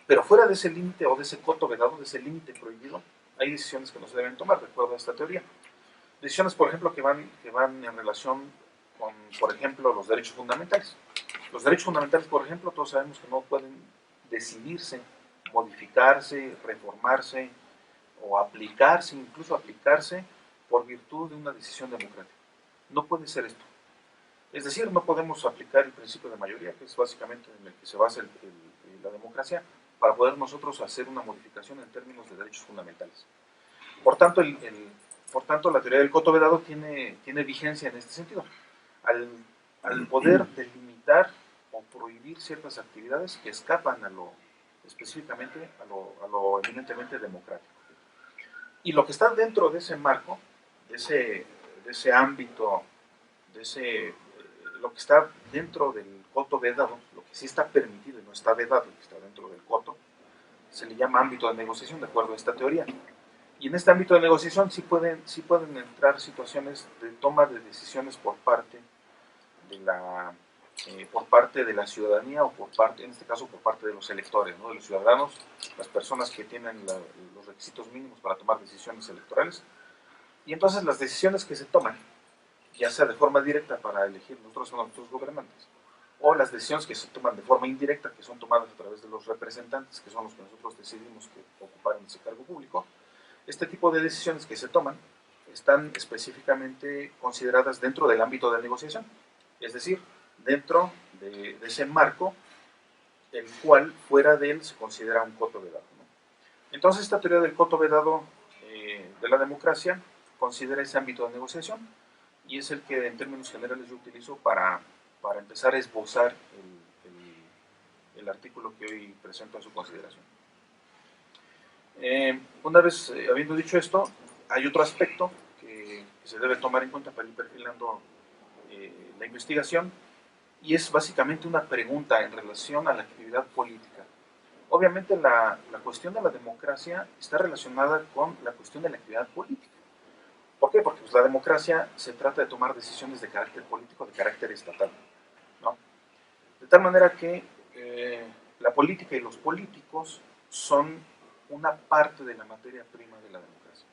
Pero fuera de ese límite o de ese coto vedado, de ese límite prohibido, hay decisiones que no se deben tomar, de acuerdo a esta teoría. Decisiones, por ejemplo, que van en relación con, por ejemplo, los derechos fundamentales. Los derechos fundamentales, por ejemplo, todos sabemos que no pueden decidirse, modificarse, reformarse o aplicarse, incluso aplicarse por virtud de una decisión democrática. No puede ser esto. Es decir, no podemos aplicar el principio de mayoría, que es básicamente en el que se basa la democracia, para poder nosotros hacer una modificación en términos de derechos fundamentales. Por tanto, por tanto la teoría del coto vedado tiene vigencia en este sentido. Al, al poder delimitar o prohibir ciertas actividades que escapan a lo específicamente a lo eminentemente democrático. Y lo que está dentro de ese marco, de ese ámbito, lo que está dentro del coto vedado, lo que sí está permitido y no está vedado, lo que está dentro del coto, se le llama ámbito de negociación, de acuerdo a esta teoría. Y en este ámbito de negociación sí pueden entrar situaciones de toma de decisiones por parte de la ciudadanía o por parte, en este caso, por parte de los electores, ¿no? De los ciudadanos, las personas que tienen los requisitos mínimos para tomar decisiones electorales. Y entonces las decisiones que se toman, ya sea de forma directa para elegir nosotros a nuestros gobernantes, o las decisiones que se toman de forma indirecta, que son tomadas a través de los representantes, que son los que nosotros decidimos que ocuparan ese cargo público, este tipo de decisiones que se toman están específicamente consideradas dentro del ámbito de negociación, es decir, dentro de ese marco, el cual fuera de él se considera un coto vedado, ¿no? Entonces, esta teoría del coto vedado de la democracia considera ese ámbito de negociación y es el que en términos generales yo utilizo para empezar a esbozar el artículo que hoy presento a su consideración. Una vez habiendo dicho esto, hay otro aspecto que se debe tomar en cuenta para ir perfilando la investigación y es básicamente una pregunta en relación a la actividad política. Obviamente la cuestión de la democracia está relacionada con la cuestión de la actividad política. ¿Por qué? Porque pues, la democracia se trata de tomar decisiones de carácter político, de carácter estatal, ¿no? De tal manera que la política y los políticos son una parte de la materia prima de la democracia.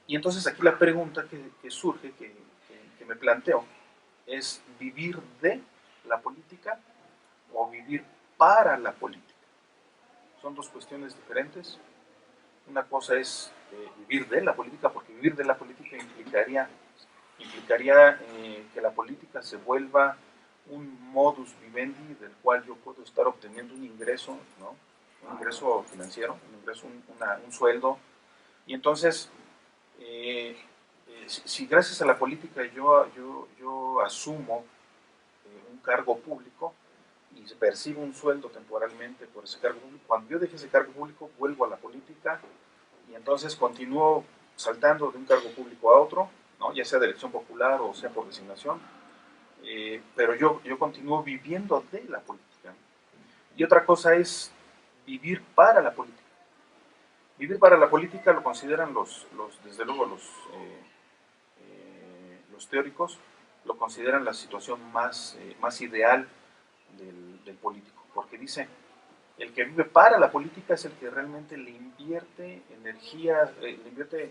Y entonces aquí la pregunta que surge, que me planteo, es vivir de la política o vivir para la política. Son dos cuestiones diferentes. Una cosa es vivir de la política, porque vivir de la política implicaría que la política se vuelva un modus vivendi del cual yo puedo estar obteniendo un ingreso, ¿no? Un ingreso financiero, un sueldo. Y entonces, si gracias a la política yo asumo un cargo público y percibo un sueldo temporalmente por ese cargo público, cuando yo deje ese cargo público vuelvo a la política y entonces continúo saltando de un cargo público a otro, ¿no? Ya sea de elección popular o sea por designación, pero yo continúo viviendo de la política. Y otra cosa es vivir para la política. Vivir para la política lo consideran desde luego los teóricos, lo consideran la situación más ideal del político, porque dice, el que vive para la política es el que realmente le invierte energía, le invierte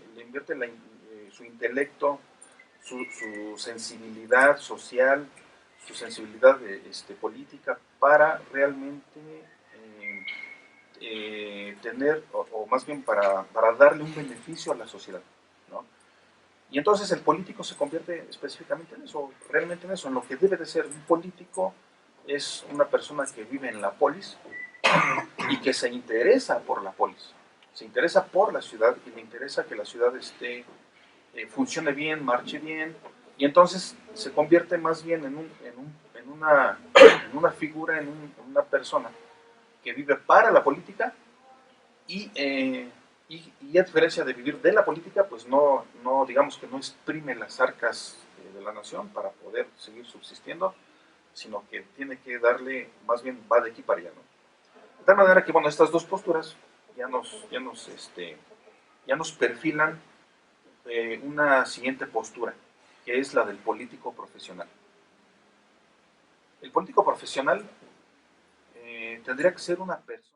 su intelecto, su sensibilidad social, su sensibilidad política para realmente tener, o más bien para darle un beneficio a la sociedad, ¿no? Y entonces el político se convierte específicamente en eso, realmente en eso, en lo que debe de ser un político es una persona que vive en la polis y que se interesa por la polis, se interesa por la ciudad y le interesa que la ciudad funcione bien, marche bien, y entonces se convierte más bien en una figura, en una persona que vive para la política y a diferencia de vivir de la política, pues no digamos que no exprime las arcas de la nación para poder seguir subsistiendo, sino que tiene que darle, más bien va de aquí para allá, ¿no? De tal manera que, bueno, estas dos posturas ya nos perfilan una siguiente postura, que es la del político profesional. El político profesional tendría que ser una persona